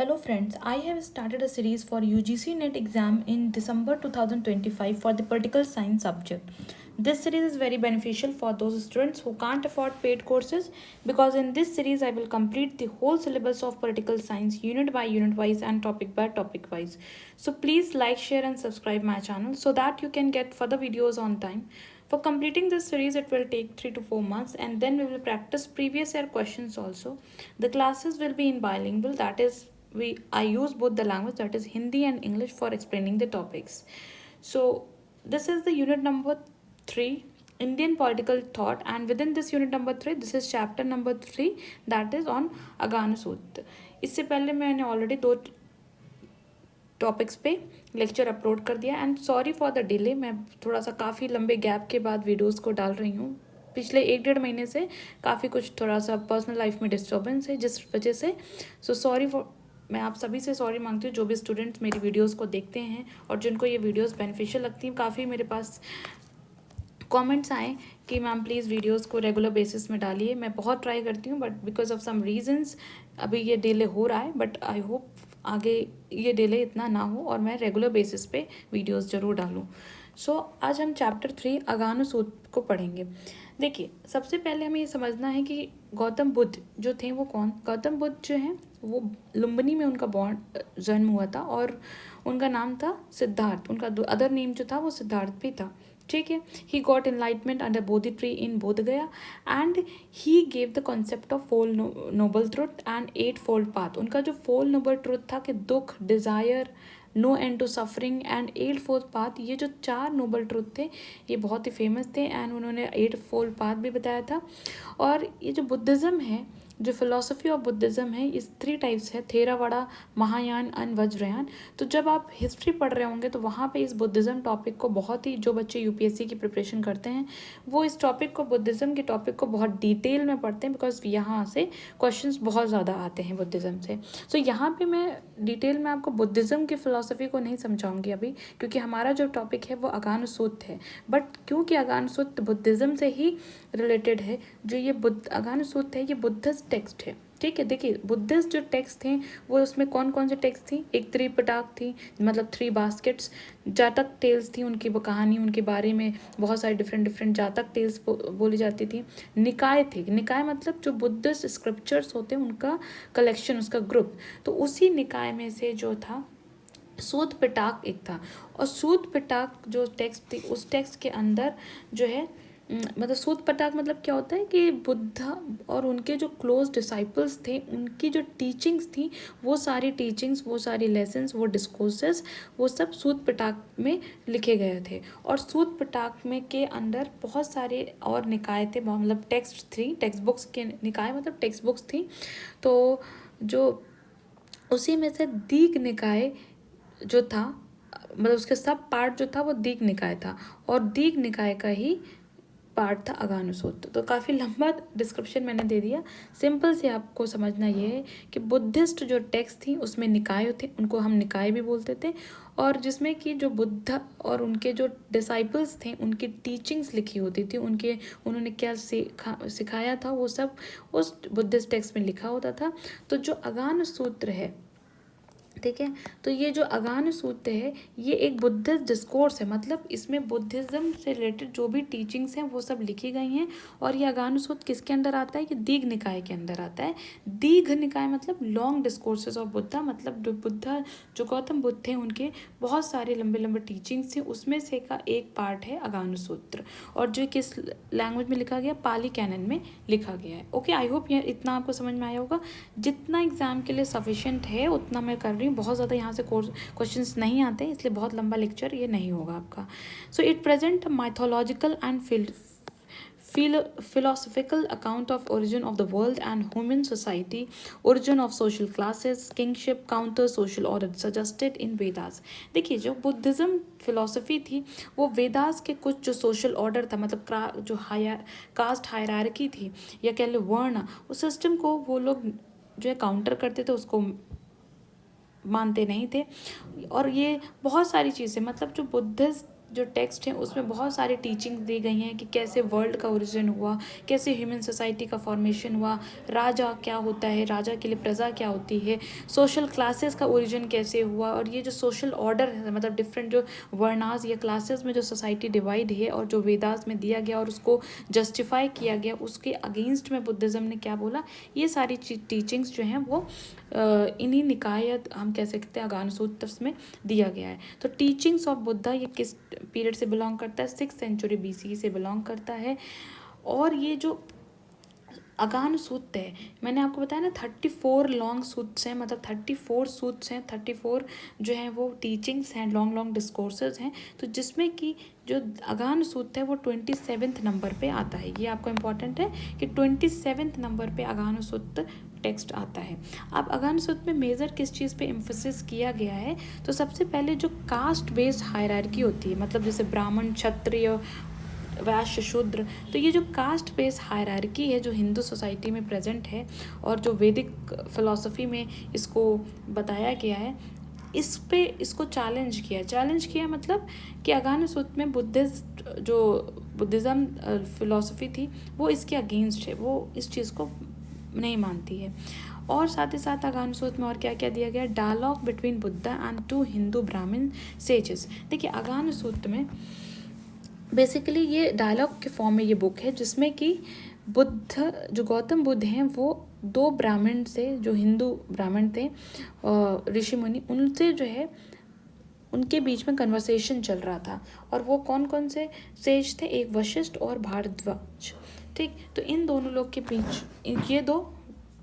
Hello friends, I have started a series for UGC NET exam in December 2025 for the political science subject. This series is very beneficial for those students who can't afford paid courses because in this series I will complete the whole syllabus of political science unit by unit wise and topic by topic wise. So please like, share and subscribe my channel so that you can get further videos on time. For completing this series, it will take 3 to 4 months and then we will practice previous year questions also. The classes will be in bilingual, that is I use both the language, that is Hindi and English, for explaining the topics. So this is the unit number 3, Indian political thought, and within this unit number 3 this is chapter number 3, that is on अगानु सूत्र. इससे पहले मैंने already 2 topics पे lecture upload कर दिया and sorry for the delay. मैं थोड़ा सा काफ़ी लंबे गैप के बाद वीडियोस को डाल रही हूँ. पिछले 1-1.5 महीने से काफ़ी कुछ थोड़ा सा पर्सनल लाइफ में डिस्टर्बेंस है जिस वजह से सॉरी फॉर. मैं आप सभी से सॉरी मांगती हूँ जो भी स्टूडेंट्स मेरी वीडियोस को देखते हैं और जिनको ये वीडियोस बेनिफिशियल लगती हैं. काफ़ी मेरे पास कमेंट्स आए कि मैम प्लीज़ वीडियोस को रेगुलर बेसिस में डालिए. मैं बहुत ट्राई करती हूँ but because of some reasons अभी ये डिले हो रहा है, बट आई होप आगे ये डिले इतना ना हो और मैं रेगुलर बेसिस पे वीडियोस ज़रूर डालूँ. सो आज हम चैप्टर 3 अगानु सूत्र को पढ़ेंगे. देखिए, सबसे पहले हमें ये समझना है कि गौतम बुद्ध जो थे वो कौन. गौतम बुद्ध जो हैं वो लुम्बिनी में उनका जन्म हुआ था और उनका नाम था सिद्धार्थ. उनका अदर नेम जो था वो सिद्धार्थ भी था. ठीक है. He got enlightenment under Bodhi tree in Bodh Gaya and he gave the concept of 4 noble truth and 8 fold path. उनका जो 4 नोबल ट्रुथ था कि दुख, desire, no end to suffering and 8 fold path, ये जो 4 नोबल ट्रुथ थे ये बहुत ही फेमस थे एंड उन्होंने 8 फोल्ड पाथ भी बताया था. और ये जो बुद्धिज़्म है, जो फिलोसफी ऑफ बुद्धिज़्म है, इस 3 टाइप्स है, थेरावाड़ा, महायान एंड वज्रयान. तो जब आप हिस्ट्री पढ़ रहे होंगे तो वहाँ पे इस बुद्धिज़्म टॉपिक को बहुत ही, जो बच्चे यूपीएससी की प्रिपरेशन करते हैं वो इस टॉपिक को, बुद्धिज़्म के टॉपिक को बहुत डिटेल में पढ़ते हैं बिकॉज यहाँ से क्वेश्चंस बहुत ज़्यादा आते हैं बुद्धिज़्म से. सो यहाँ पे मैं डिटेल में आपको बुद्धिज़्म की फ़िलोसफी को नहीं समझाऊंगी अभी, क्योंकि हमारा जो टॉपिक है वो अगानु सूत्र है. बट क्योंकि अगानु सूत्र बुद्धिज़्म से ही रिलेटेड है, जो ये अगानु सूत्र है ये बुद्धिस्ट टेक्स्ट है. ठीक है. देखिए, बुद्धिस्ट जो टेक्स्ट थे वो उसमें कौन कौन से टेक्स्ट थी. एक त्रिपिटक थी, मतलब 3 बास्केट्स. जातक टेल्स थी, उनकी कहानी, उनके बारे में बहुत सारी डिफरेंट जातक टेल्स बोली जाती थी. निकाय थे. निकाय मतलब जो बुद्धिस्ट स्क्रिप्चर्स होते हैं उनका कलेक्शन, उसका ग्रुप. तो उसी निकाय में से जो था सूत पिटक एक था. और सूत पिटक जो टेक्स्ट थी उस टेक्स्ट के अंदर जो है, मतलब सूत पिटक मतलब क्या होता है कि बुद्ध और उनके जो क्लोज डिसाइपल्स थे उनकी जो टीचिंग्स थी वो सारी टीचिंग्स, वो सारी लेसन्स, वो डिस्कोर्सेस, वो सब सूत पिटक में लिखे गए थे. और सूत पिटक में के अंदर बहुत सारे और निकाय थे, मतलब टेक्स्ट थी, टेक्स्ट बुक्स के निकाय मतलब टेक्स्ट बुक्स थी. तो जो उसी में से दीघ निकाय जो था, मतलब उसके सब पार्ट जो था वो दीघ निकाय था और दीघ निकाय का ही पार्ट था अगानु सूत्र. तो काफ़ी लंबा डिस्क्रिप्शन मैंने दे दिया. सिंपल से आपको समझना ये है कि बुद्धिस्ट जो टेक्स्ट थी उसमें निकाय थे, उनको हम निकाय भी बोलते थे. और जिसमें कि जो बुद्ध और उनके जो डिसाइपल्स थे उनकी टीचिंग्स लिखी होती थी, उन्होंने क्या सिखाया था वो सब उस बुद्धिस्ट टेक्स्ट में लिखा होता था. तो जो अगानु सूत्र है, ठीक है, तो ये जो अगानु सूत्र है ये एक बुद्धिस्ट डिस्कोर्स है, मतलब इसमें बुद्धिज़्म से रिलेटेड जो भी टीचिंग्स हैं वो सब लिखी गई हैं. और ये अगानु सूत्र किसके अंदर आता है, ये दीघ निकाय के अंदर आता है. दीघ निकाय मतलब लॉन्ग डिस्कोर्सेस ऑफ बुद्धा, मतलब जो गौतम बुद्ध थे उनके बहुत सारे लंबे लंबे टीचिंग्स थे, उसमें से का एक पार्ट है अगानु सूत्र. और जो किस लैंग्वेज में लिखा गया, पाली कैनन में लिखा गया है. ओके, आई होप ये इतना आपको समझ में आया होगा. जितना एग्जाम के लिए सफिशिएंट है उतना मैं कर रही हूँ. बहुत ज़्यादा यहाँ से क्वेश्चंस नहीं आते, इसलिए बहुत लंबा लेक्चर ये नहीं होगा आपका. So it present mythological and philosophical account of origin of the world and human society, origin of social classes, kingship, counter social order suggested in Vedas. देखिए, जो बुद्धिज़्म फिलोसफी थी वो वेदास के कुछ जो सोशल ऑर्डर था, मतलब जो कास्ट हायरार्की थी या कह लो वर्ण, उस सिस्टम को वो लोग जो है काउंटर करते थे, उसको मानते नहीं थे. और ये बहुत सारी चीज़ें, मतलब जो बुद्धिस्ट जो टेक्स्ट हैं उसमें बहुत सारी टीचिंग दी गई हैं कि कैसे वर्ल्ड का ओरिजिन हुआ, कैसे ह्यूमन सोसाइटी का फॉर्मेशन हुआ, राजा क्या होता है, राजा के लिए प्रजा क्या होती है, सोशल क्लासेस का ओरिजिन कैसे हुआ, और ये जो सोशल ऑर्डर है मतलब डिफरेंट जो वर्णास या क्लासेस में जो सोसाइटी डिवाइड है और जो वेदास में दिया गया और उसको जस्टिफाई किया गया, उसके अगेंस्ट में बुद्धिज़्म ने क्या बोला, ये सारी टीचिंग्स जो हैं वो इन्हीं निकाय हम कह सकते हैं अगान सूत्र में दिया गया है। तो टीचिंग्स ऑफ बुद्धा ये किस पीरियड से बिलोंग करता है, 6th सेंचुरी BC से बिलोंग करता है। और ये जो अगान सूत्र है, मैंने आपको बताया ना 34 लॉन्ग सूत्स हैं, मतलब 34 सूत्स हैं, 34 जो हैं वो टीचिंग्स हैं, लॉन्ग लॉन्ग डिस्कोर्सेज हैं। तो जिसमें कि जो अगान सूत्र है वो 27th नंबर पे आता है। ये आपको इम्पॉर्टेंट है कि 27th नंबर पे अगान सूत्र टेक्स्ट आता है। अब अगान सूत्र में मेजर किस चीज़ पे एम्फोसिस किया गया है, तो सबसे पहले जो कास्ट बेस्ड हायरार्की होती है, मतलब जैसे ब्राह्मण, क्षत्रिय, वैश्य, शूद्र, तो ये जो कास्ट बेस्ड हायरार्की है जो हिंदू सोसाइटी में प्रेजेंट है और जो वैदिक फिलॉसफी में इसको बताया गया है, इस पे इसको चैलेंज किया मतलब कि अगान सूत्र में बुद्धिज़्म फिलॉसफी थी वो इसके अगेंस्ट है, वो इस चीज़ को नहीं मानती है। और साथ ही साथ अगान सूत्र में और क्या क्या दिया गया, dialogue between Buddha and 2 Hindu Brahmin sages. देखिए अगान सूत्र में बेसिकली ये डायलॉग के फॉर्म में ये बुक है जिसमें कि बुद्ध जो गौतम बुद्ध हैं वो 2 ब्राह्मण से, जो हिंदू ब्राह्मण थे ऋषि मुनि, उनसे जो है उनके बीच में कन्वर्सेशन चल रहा था। और वो कौन कौन से सेज थे, एक वशिष्ठ और भारद्वाज। ठीक, तो इन दोनों लोग के बीच ये 2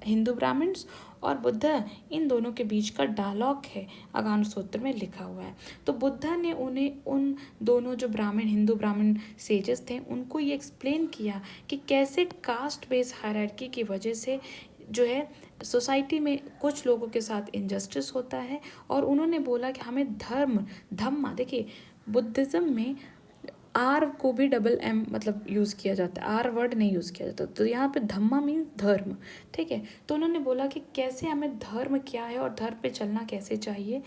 हिंदू ब्राह्मण्स और बुद्ध, इन दोनों के बीच का डायलॉग है अगान सूत्र में लिखा हुआ है। तो बुद्धा ने उन्हें उन दोनों जो हिंदू ब्राह्मण सेजेस थे उनको ये एक्सप्लेन किया कि कैसे कास्ट बेस्ड हायरार्की की वजह से जो है सोसाइटी में कुछ लोगों के साथ इनजस्टिस होता है। और उन्होंने बोला कि हमें धम्मा, देखिए बुद्धिज़्म में आर को भी डबल एम मतलब यूज़ किया जाता है, आर वर्ड नहीं यूज़ किया जाता, तो यहाँ पे धम्मा मीन धर्म। ठीक है, तो उन्होंने बोला कि कैसे हमें धर्म क्या है और धर्म पे चलना कैसे चाहिए।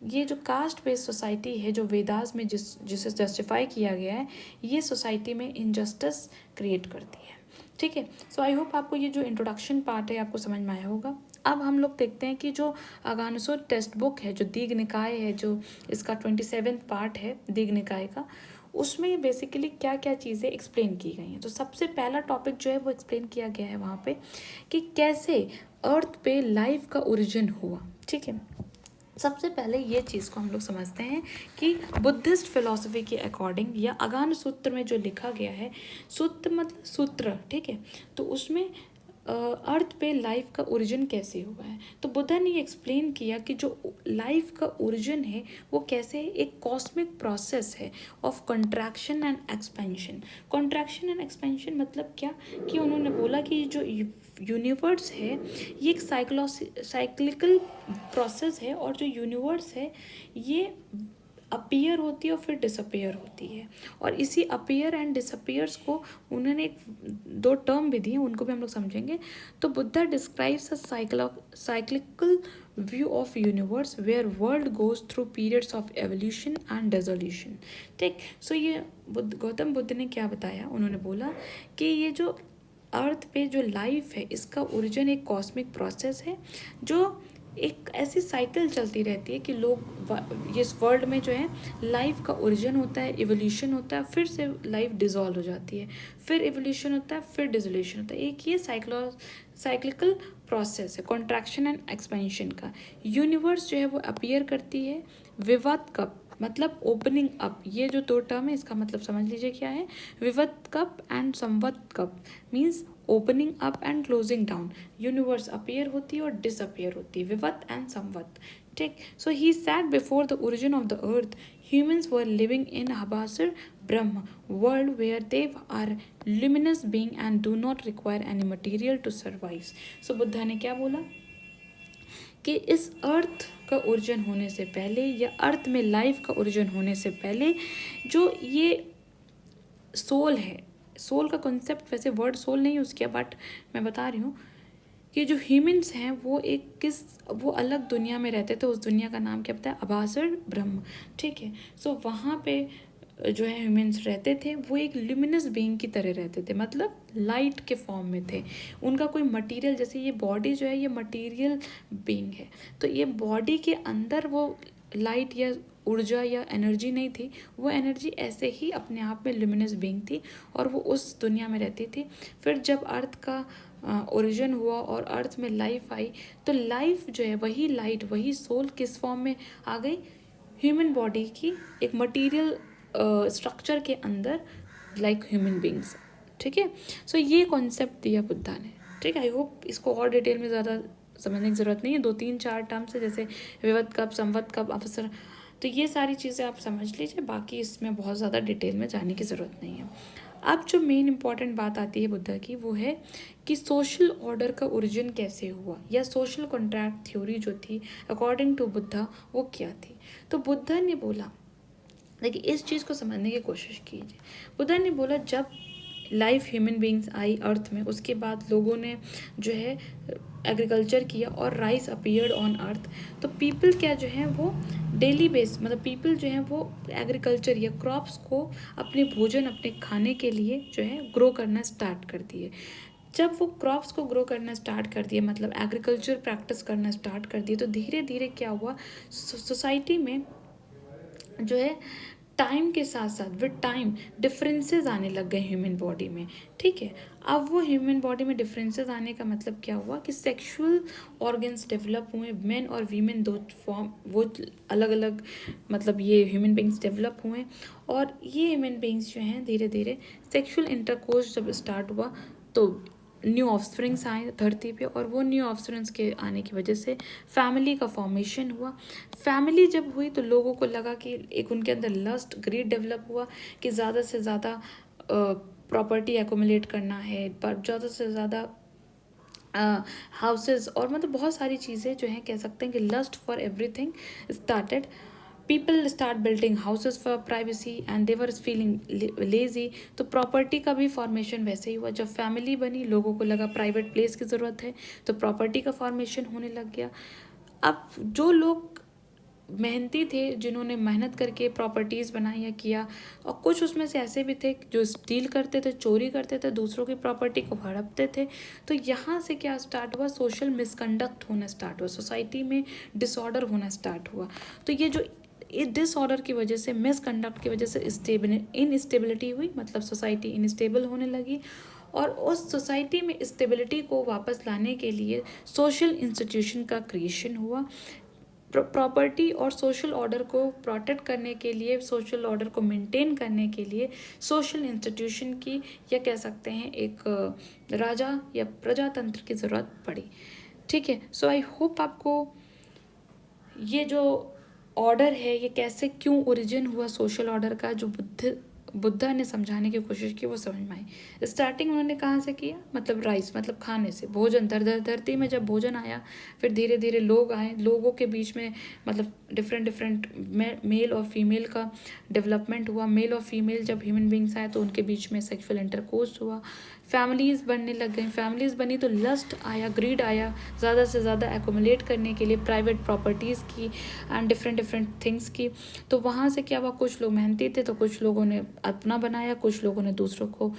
ये जो कास्ट बेस्ड सोसाइटी है जो वेदास में जिसे जस्टिफाई किया गया है, ये सोसाइटी में इनजस्टिस क्रिएट करती है। ठीक है, सो आई होप आपको ये जो इंट्रोडक्शन पार्ट है आपको समझ में आया होगा। अब हम लोग देखते हैं कि जो अगानसो टेक्स्ट बुक है, जो दीघ निकाय है, जो इसका 27th पार्ट है दीघ निकाय का, उसमें बेसिकली क्या क्या चीज़ें एक्सप्लेन की गई हैं। तो सबसे पहला टॉपिक जो है वो एक्सप्लेन किया गया है वहाँ पे कि कैसे अर्थ पे लाइफ का ओरिजिन हुआ। ठीक है, सबसे पहले ये चीज़ को हम लोग समझते हैं कि बुद्धिस्ट फिलॉसफी के अकॉर्डिंग या अगान सूत्र में जो लिखा गया है, सूत्र मतलब सूत्र, ठीक है, तो उसमें अर्थ पे लाइफ का ओरिजिन कैसे हुआ है। तो बुद्धा ने ये एक्सप्लेन किया कि जो लाइफ का ओरिजिन है वो कैसे एक कॉस्मिक प्रोसेस है of contraction and expansion. Contraction and expansion मतलब क्या, कि उन्होंने बोला कि जो यूनिवर्स है ये एक साइक्लिकल प्रोसेस है, और जो यूनिवर्स है ये अपीयर होती है और फिर डिसअपीयर होती है। और इसी अपीयर एंड डिसअपीयर्स को उन्होंने एक 2 टर्म भी दिए, उनको भी हम लोग समझेंगे। तो Buddha describes a cyclical view of universe where world goes through periods of evolution and dissolution. ठीक, सो ये गौतम बुद्ध ने क्या बताया, उन्होंने बोला कि ये जो अर्थ पे जो लाइफ है इसका ओरिजिन एक कॉस्मिक प्रोसेस है, जो एक ऐसी साइकिल चलती रहती है कि लोग इस वर्ल्ड में जो है लाइफ का ओरिजिन होता है, इवोल्यूशन होता है, फिर से लाइफ डिजॉल्व हो जाती है, फिर इवोल्यूशन होता है, फिर डिसोल्यूशन होता है। एक ये साइक्लिकल प्रोसेस है कॉन्ट्रैक्शन एंड एक्सपेंशन का। यूनिवर्स जो है वो अपीयर करती है, विवत कप मतलब ओपनिंग अप, ये जो 2 टर्म है इसका मतलब समझ लीजिए क्या है। विवत कप एंड संवत कप means opening up and closing down. Universe appear होती है और डिसअपीयर होती है, विवत एंड संवत। ठीक, so he said before the origin of the earth humans were living in Habasar Brahma world where they are luminous being and do not require any material to survive. So Buddha ने क्या बोला कि इस अर्थ का origin होने से पहले या अर्थ में लाइफ का ओरिजिन होने से पहले जो ये सोल है, सोल का कॉन्सेप्ट वैसे वर्ड सोल नहीं यूज़ किया, बट मैं बता रही हूँ कि जो ह्यूमंस हैं वो अलग दुनिया में रहते थे। उस दुनिया का नाम क्या बताया, अभासर ब्रह्म। ठीक है, सो वहाँ पे जो है ह्यूमंस रहते थे वो एक ल्यूमिनस बीइंग की तरह रहते थे, मतलब लाइट के फॉर्म में थे। उनका कोई मटेरियल, जैसे ये बॉडी जो है ये मटेरियल बीइंग है, तो ये बॉडी के अंदर वो लाइट या ऊर्जा या एनर्जी नहीं थी, वो एनर्जी ऐसे ही अपने आप में ल्यूमिनस बीइंग थी और वो उस दुनिया में रहती थी। फिर जब अर्थ का ओरिजिन हुआ और अर्थ में लाइफ आई, तो लाइफ जो है वही लाइट वही सोल किस फॉर्म में आ गई, ह्यूमन बॉडी की एक मटेरियल स्ट्रक्चर के अंदर, लाइक ह्यूमन बींग्स। ठीक है, सो ये कॉन्सेप्ट दिया बुद्धा ने। ठीक है, आई होप इसको और डिटेल में ज़्यादा समझने की ज़रूरत नहीं है, 2 3 4 टर्म्स है जैसे विवत कब, संवत कब, अवसर, तो ये सारी चीज़ें आप समझ लीजिए, बाकी इसमें बहुत ज़्यादा डिटेल में जाने की ज़रूरत नहीं है। अब जो मेन इंपॉर्टेंट बात आती है बुद्धा की, वो है कि सोशल ऑर्डर का ओरिजिन कैसे हुआ, या सोशल कॉन्ट्रैक्ट थ्योरी जो थी अकॉर्डिंग टू बुद्धा वो क्या थी। तो बुद्धा ने बोला, देखिए इस चीज़ को समझने की कोशिश कीजिए। बुद्धा ने बोला जब लाइफ ह्यूमन बींग्स आई अर्थ में, उसके बाद लोगों ने जो है एग्रीकल्चर किया और राइस अपीयर्ड ऑन अर्थ, तो पीपल क्या जो है वो डेली बेस, मतलब पीपल जो है वो एग्रीकल्चर या क्रॉप्स को अपने भोजन, अपने खाने के लिए जो है ग्रो करना स्टार्ट कर दिए। जब वो क्रॉप्स को ग्रो करना स्टार्ट कर दिए, मतलब एग्रीकल्चर प्रैक्टिस करना स्टार्ट कर दिए, तो धीरे धीरे क्या हुआ, सोसाइटी में जो है टाइम के साथ साथ विद टाइम डिफरेंसेस आने लग गए ह्यूमन बॉडी में। ठीक है, अब वो ह्यूमन बॉडी में डिफरेंसेस आने का मतलब क्या हुआ कि सेक्सुअल ऑर्गन्स डेवलप हुए, मेन और वीमेन दो फॉर्म, वो अलग अलग, मतलब ये ह्यूमन बींग्स डेवलप हुए, और ये ह्यूमन बींग्स जो हैं धीरे धीरे सेक्सुअल इंटरकोर्स जब स्टार्ट हुआ तो न्यू ऑफस्प्रिंग्स आए धरती पे, और वो न्यू ऑफस्प्रिंग्स के आने की वजह से फैमिली का फॉर्मेशन हुआ। फैमिली जब हुई तो लोगों को लगा कि एक उनके अंदर लस्ट, ग्रीड डेवलप हुआ कि ज़्यादा से ज़्यादा प्रॉपर्टी एकोमुलेट करना है, पर ज़्यादा से ज़्यादा हाउसेस, और मतलब बहुत सारी चीज़ें जो हैं, कह सकते हैं कि lust for everything started. People start building houses for privacy and they were feeling lazy, तो प्रॉपर्टी का भी फॉर्मेशन वैसे ही हुआ। जब फैमिली बनी, लोगों को लगा प्राइवेट प्लेस की ज़रूरत है, तो प्रॉपर्टी का फॉर्मेशन होने लग गया। अब जो लोग मेहनती थे, जिन्होंने मेहनत करके प्रॉपर्टीज़ बनाई या किया, और कुछ उसमें से ऐसे भी थे जो स्टील करते थे, चोरी करते थे, दूसरों की प्रॉपर्टी को हड़पते थे, तो यहाँ से क्या स्टार्ट हुआ, सोशल मिसकंडक्ट होना स्टार्ट हुआ, सोसाइटी में डिसऑर्डर होना स्टार्ट हुआ। तो ये जो डिसऑर्डर की वजह से, मिसकंडक्ट की वजह से इनस्टेबिलिटी हुई, मतलब सोसाइटी इनस्टेबल होने लगी, और उस सोसाइटी में स्टेबिलिटी को वापस लाने के लिए सोशल इंस्टीट्यूशन का क्रिएशन हुआ। प्रॉपर्टी और सोशल ऑर्डर को प्रोटेक्ट करने के लिए, सोशल ऑर्डर को मेंटेन करने के लिए सोशल इंस्टीट्यूशन की, या कह सकते हैं एक राजा या प्रजातंत्र की ज़रूरत पड़ी। ठीक है, सो आई होप आपको ये जो ऑर्डर है ये कैसे, क्यों ओरिजिन हुआ सोशल ऑर्डर का, जो बुद्धा ने समझाने की कोशिश की, वो समझ में आई। स्टार्टिंग उन्होंने कहाँ से किया, मतलब राइस, मतलब खाने से, भोजन, धरती में जब भोजन आया, फिर धीरे धीरे लोग आए, लोगों के बीच में मतलब डिफरेंट मेल और फीमेल का डेवलपमेंट हुआ। मेल और फीमेल जब ह्यूमन बींग्स आए तो उनके बीच में सेक्सुअल इंटरकोर्स हुआ, फैमिलीज़ बनने लग गई, फैमिलीज़ बनी तो लस्ट आया, ग्रीड आया, ज़्यादा से ज़्यादा एकोमुलेट करने के लिए प्राइवेट प्रॉपर्टीज़ की एंड डिफरेंट थिंग्स की। तो वहाँ से क्या हुआ, कुछ लोग मेहनती थे तो कुछ लोगों ने अपना बनाया, कुछ लोगों ने दूसरों को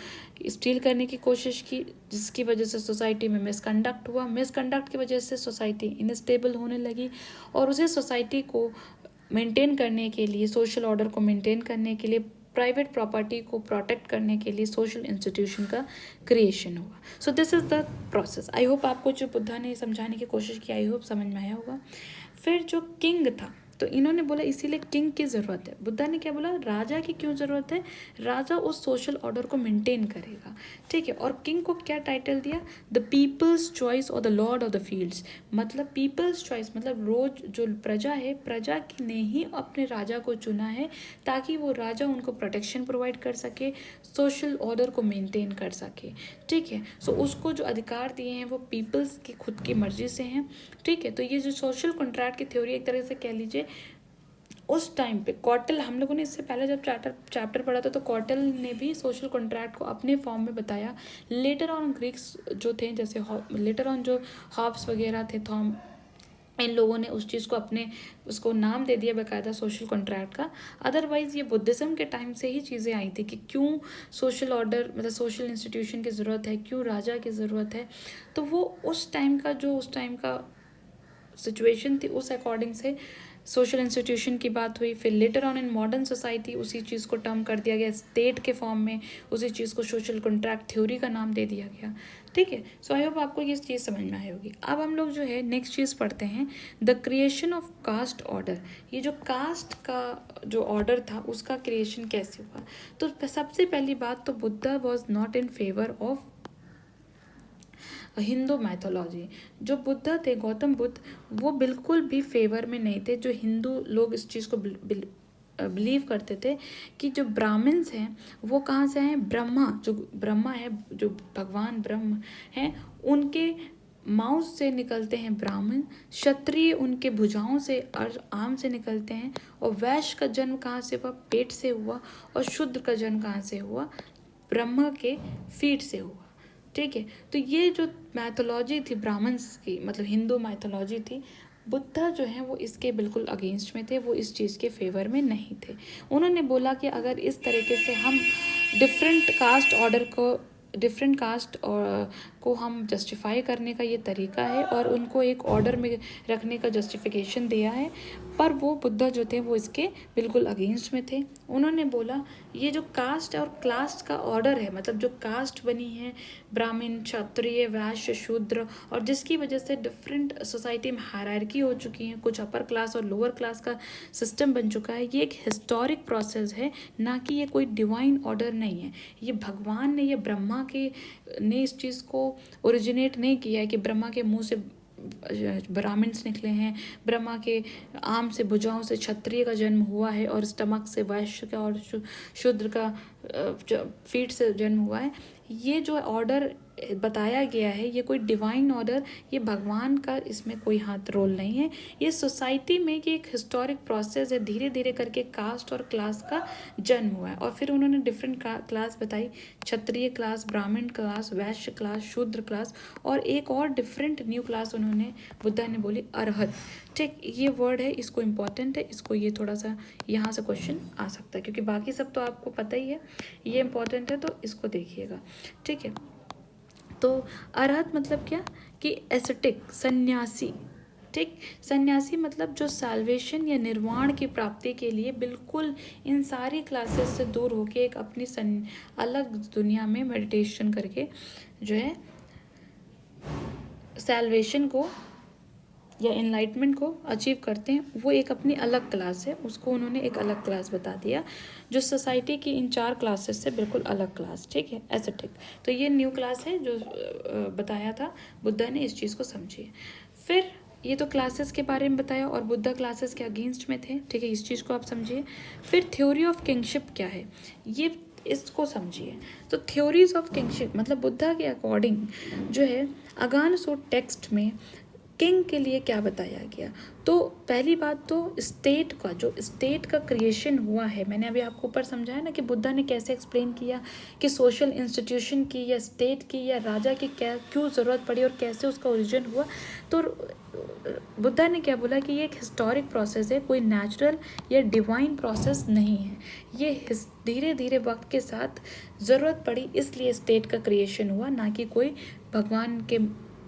स्टील करने की कोशिश की, जिसकी वजह से सोसाइटी में मिसकंडक्ट हुआ। मिसकंडक्ट की वजह से सोसाइटी इनस्टेबल होने लगी, और उसे सोसाइटी को मेंटेन करने के लिए, सोशल ऑर्डर को मेंटेन करने के लिए, प्राइवेट प्रॉपर्टी को प्रोटेक्ट करने के लिए सोशल इंस्टीट्यूशन का क्रिएशन हुआ। सो this is the process. I hope आपको जो बुद्धा ने समझाने की कोशिश की, आई होप समझ में आया होगा। फिर जो किंग था, तो इन्होंने बोला इसीलिए किंग की ज़रूरत है। बुद्धा ने क्या बोला, राजा की क्यों ज़रूरत है, राजा उस सोशल ऑर्डर को मेंटेन करेगा। ठीक है, और किंग को क्या टाइटल दिया, द पीपल्स चॉइस और the Lord of the fields, मतलब पीपल्स चॉइस, मतलब रोज जो प्रजा है, प्रजा ने ही अपने राजा को चुना है, ताकि वो राजा उनको प्रोटेक्शन प्रोवाइड कर सके, सोशल ऑर्डर को मेंटेन कर सके। ठीक है, सो उसको जो अधिकार दिए हैं वो पीपल्स की खुद की मर्जी से हैं। ठीक है, तो ये जो सोशल कॉन्ट्रैक्ट की थ्योरी, एक तरह से कह लीजिए उस टाइम पे कॉटल, हम लोगों ने इससे पहले जब चैप्टर पढ़ा था तो कॉटल ने भी सोशल कॉन्ट्रैक्ट को अपने फॉर्म में बताया। लेटर ऑन ग्रीक्स जो थे, जैसे लेटर ऑन जो हॉब्स वगैरह थे, थॉम इन लोगों ने उस चीज़ को अपने उसको नाम दे दिया बाकायदा सोशल कॉन्ट्रैक्ट का। अदरवाइज़ ये बुद्धिज़्म के टाइम से ही चीज़ें आई थी कि क्यों सोशल ऑर्डर मतलब सोशल इंस्टीट्यूशन की ज़रूरत है, क्यों राजा की ज़रूरत है। तो वो उस टाइम का सिचुएशन थी, उस अकॉर्डिंग से सोशल इंस्टीट्यूशन की बात हुई। फिर later on in modern society उसी चीज़ को टर्म कर दिया गया स्टेट के फॉर्म में, उसी चीज़ को सोशल कॉन्ट्रैक्ट थ्योरी का नाम दे दिया गया। ठीक है, सो आई होप आपको ये चीज़ समझ में आई होगी। अब हम लोग जो है नेक्स्ट चीज़ पढ़ते हैं, the creation of caste order. ये जो कास्ट का जो ऑर्डर था उसका क्रिएशन कैसे हुआ। तो सबसे पहली बात तो Buddha was not in favour of Hindu mythology. जो बुद्ध थे, गौतम बुद्ध, वो बिल्कुल भी फेवर में नहीं थे। जो हिंदू लोग इस चीज़ को बिलीव करते थे कि जो ब्राह्मण्स हैं वो कहाँ से आए, ब्रह्मा है, जो भगवान ब्रह्म हैं, उनके माउथ से निकलते हैं ब्राह्मण, क्षत्रिय उनके भुजाओं से और आर्म से निकलते हैं, और वैश्य का जन्म कहाँ से हुआ, पेट से हुआ, और शूद्र का जन्म कहाँ से हुआ, ब्रह्मा के फीट से हुआ। ठीक है, तो ये जो मैथोलॉजी थी ब्राह्मण्स की, मतलब हिंदू मैथोलॉजी थी, बुद्धा जो है वो इसके बिल्कुल अगेंस्ट में थे, वो इस चीज़ के फेवर में नहीं थे। उन्होंने बोला कि अगर इस तरीके से हम डिफरेंट कास्ट को हम जस्टिफाई करने का ये तरीका है और उनको एक ऑर्डर में रखने का जस्टिफिकेशन दिया है, पर वो बुद्धा जो थे वो इसके बिल्कुल अगेंस्ट में थे। उन्होंने बोला ये जो कास्ट और क्लास का ऑर्डर है, मतलब जो कास्ट बनी है ब्राह्मण, क्षत्रिय, वैश्य, शूद्र, और जिसकी वजह से डिफरेंट सोसाइटी में हायरार्की हो चुकी है, कुछ अपर क्लास और लोअर क्लास का सिस्टम बन चुका है, ये एक हिस्टोरिक प्रोसेस है, ना कि ये कोई डिवाइन ऑर्डर नहीं है। ये भगवान ने, ये ब्रह्मा के ने इस चीज़ को ओरिजिनेट नहीं किया है कि ब्रह्मा के मुंह से ब्राह्मण्स निकले हैं, ब्रह्मा के आम से भुजाओं से क्षत्रिय का जन्म हुआ है, और स्टमक से वैश्य का और शूद्र का फीट से जन्म हुआ है। ये जो ऑर्डर बताया गया है ये कोई डिवाइन ऑर्डर, ये भगवान का इसमें कोई हाथ रोल नहीं है। ये सोसाइटी में कि एक हिस्टोरिक प्रोसेस है, धीरे धीरे करके कास्ट और क्लास का जन्म हुआ है। और फिर उन्होंने डिफरेंट क्लास बताई, क्षत्रिय क्लास, ब्राह्मण क्लास, वैश्य क्लास, शूद्र क्लास, और एक और डिफरेंट न्यू क्लास उन्होंने बुद्धा ने बोली, अरहत। ठीक, ये वर्ड है, इसको इम्पॉर्टेंट है, इसको ये थोड़ा सा यहाँ से क्वेश्चन आ सकता है, क्योंकि बाकी सब तो आपको पता ही है, ये इम्पॉर्टेंट है तो इसको देखिएगा। ठीक है, तो अरहत मतलब क्या कि एसेटिक, सन्यासी। ठीक, सन्यासी मतलब जो साल्वेशन या निर्वाण की प्राप्ति के लिए बिल्कुल इन सारी क्लासेस से दूर होके एक अपनी अलग दुनिया में मेडिटेशन करके जो है सैल्वेशन को या एनलाइटमेंट को अचीव करते हैं, वो एक अपनी अलग क्लास है। उसको उन्होंने एक अलग क्लास बता दिया, जो सोसाइटी की इन 4 क्लासेस से बिल्कुल अलग क्लास। ठीक है, एसेटिक, तो ये न्यू क्लास है जो बताया था बुद्धा ने, इस चीज़ को समझिए। फिर ये तो क्लासेस के बारे में बताया और बुद्धा क्लासेस के अगेंस्ट में थे। ठीक है, इस चीज़ को आप समझिए। फिर थ्योरी ऑफ किंगशिप क्या है, ये इसको समझिए। तो थ्योरीज ऑफ किंगशिप मतलब बुद्धा के अकॉर्डिंग जो है अगानसो टेक्स्ट में किंग के लिए क्या बताया गया। तो पहली बात तो स्टेट का क्रिएशन हुआ है, मैंने अभी आपको ऊपर समझाया ना कि बुद्धा ने कैसे एक्सप्लेन किया कि सोशल इंस्टीट्यूशन की या स्टेट की या राजा की क्या क्यों ज़रूरत पड़ी और कैसे उसका ओरिजिन हुआ। तो बुद्धा ने क्या बोला कि ये एक हिस्टोरिक प्रोसेस है, कोई नेचुरल या डिवाइन प्रोसेस नहीं है, ये धीरे धीरे वक्त के साथ ज़रूरत पड़ी इसलिए स्टेट का क्रिएशन हुआ, ना कि कोई भगवान के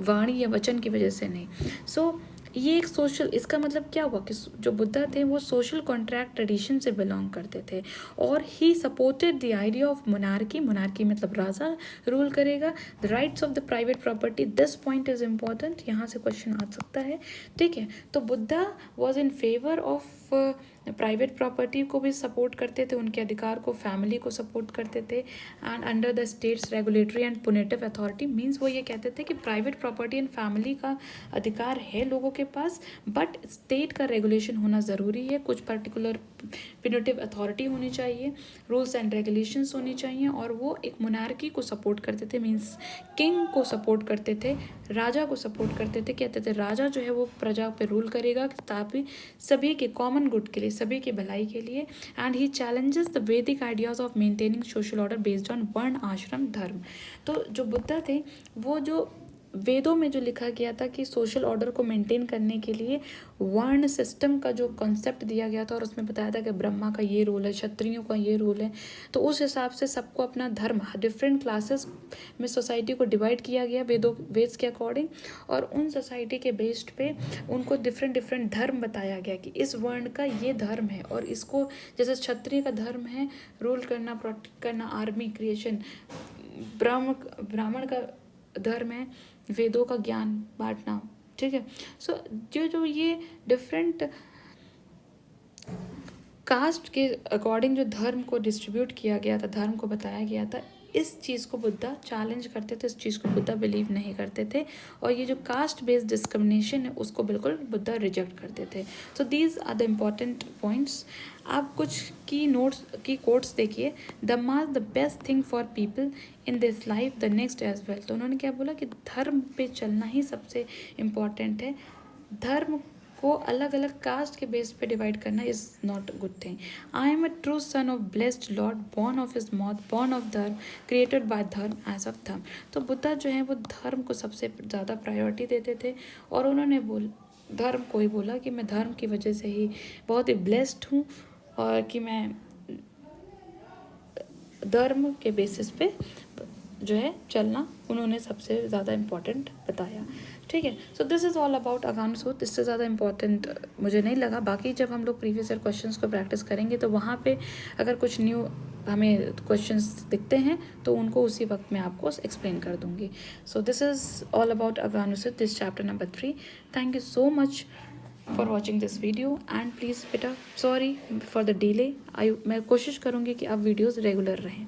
वाणी या वचन की वजह से नहीं। सो ये एक सोशल, इसका मतलब क्या हुआ कि जो बुद्धा थे वो सोशल कॉन्ट्रैक्ट ट्रेडिशन से बिलोंग करते थे, और he supported the idea of monarchy मतलब राजा रूल करेगा, the rights of the private property. This point is important, यहाँ से क्वेश्चन आ सकता है। ठीक है, तो Buddha was in favour of private property को भी सपोर्ट करते थे, उनके अधिकार को, फैमिली को सपोर्ट करते थे, and under the states regulatory and punitive authority. Means वो ये कहते थे कि प्राइवेट प्रॉपर्टी एंड फैमिली का अधिकार है लोगों के पास, बट स्टेट का रेगुलेशन होना ज़रूरी है, कुछ पर्टिकुलर पुनेटिव अथॉरिटी होनी चाहिए, रूल्स एंड रेगुलेशंस होनी चाहिए, और वो एक मोनार्की को सपोर्ट करते थे, मीन्स किंग को सपोर्ट करते थे, राजा को सपोर्ट करते थे। कहते थे राजा जो है वो प्रजा पे रूल करेगा ताकि सभी के कॉमन गुड के लिए, सभी के भलाई के लिए। एंड ही चैलेंजेस द वैदिक ideas of maintaining social order based on वर्ण, आश्रम, धर्म। तो जो बुद्धा थे वो जो वेदों में जो लिखा गया था कि सोशल ऑर्डर को मेंटेन करने के लिए वर्ण सिस्टम का जो कॉन्सेप्ट दिया गया था, और उसमें बताया था कि ब्रह्मा का ये रोल है, क्षत्रियों का ये रोल है, तो उस हिसाब से सबको अपना धर्म डिफरेंट क्लासेस में सोसाइटी को डिवाइड किया गया वेद्स के अकॉर्डिंग, और उन सोसाइटी के बेस्ड पे उनको डिफरेंट डिफरेंट धर्म बताया गया कि इस वर्ण का ये धर्म है, और इसको जैसे क्षत्रिय का धर्म है रूल करना, प्रोटेक्ट करना, आर्मी क्रिएशन, ब्राह्मण का धर्म है वेदों का ज्ञान बांटना, ठीक है। सो जो ये डिफरेंट कास्ट के अकॉर्डिंग जो धर्म को डिस्ट्रीब्यूट किया गया था, धर्म को बताया गया था, इस चीज़ को बुद्धा चैलेंज करते थे, इस चीज़ को बुद्धा बिलीव नहीं करते थे, और ये जो कास्ट बेस्ड डिस्क्रिमिनेशन है उसको बिल्कुल बुद्धा रिजेक्ट करते थे। So these are the important points. आप कुछ की नोट्स की कोट्स देखिए। Dhamma is the best thing for people in this life, the next as well. तो उन्होंने क्या बोला कि धर्म पे चलना ही सबसे इम्पॉर्टेंट है। धर्म को अलग अलग कास्ट के बेस पे डिवाइड करना is not good thing. I am a true son of blessed Lord, born of his moth, born of धर्म, क्रिएटेड बाय धर्म एज ऑफ धर्म। तो बुद्धा जो है वो धर्म को सबसे ज़्यादा प्रायोरिटी देते थे, और उन्होंने धर्म को ही बोला कि मैं धर्म की वजह से ही बहुत ही ब्लेस्ड हूँ, और कि मैं धर्म के बेसिस पे जो है चलना उन्होंने सबसे ज़्यादा इम्पोर्टेंट बताया, ठीक है। So this is all about अगानुसूत्र। इससे ज़्यादा इम्पोर्टेंट मुझे नहीं लगा। बाकी जब हम लोग प्रीवियस ईयर क्वेश्चंस को प्रैक्टिस करेंगे तो वहाँ पे अगर कुछ न्यू हमें क्वेश्चंस दिखते हैं तो उनको उसी वक्त मैं आपको एक्सप्लेन कर दूँगी। So this is all about अगानुसूत्र, this chapter number 3। Thank you so much for watching this video, and please बेटा सॉरी फॉर द डिले। मैं कोशिश करूँगी कि आप वीडियोज़ रेगुलर रहें।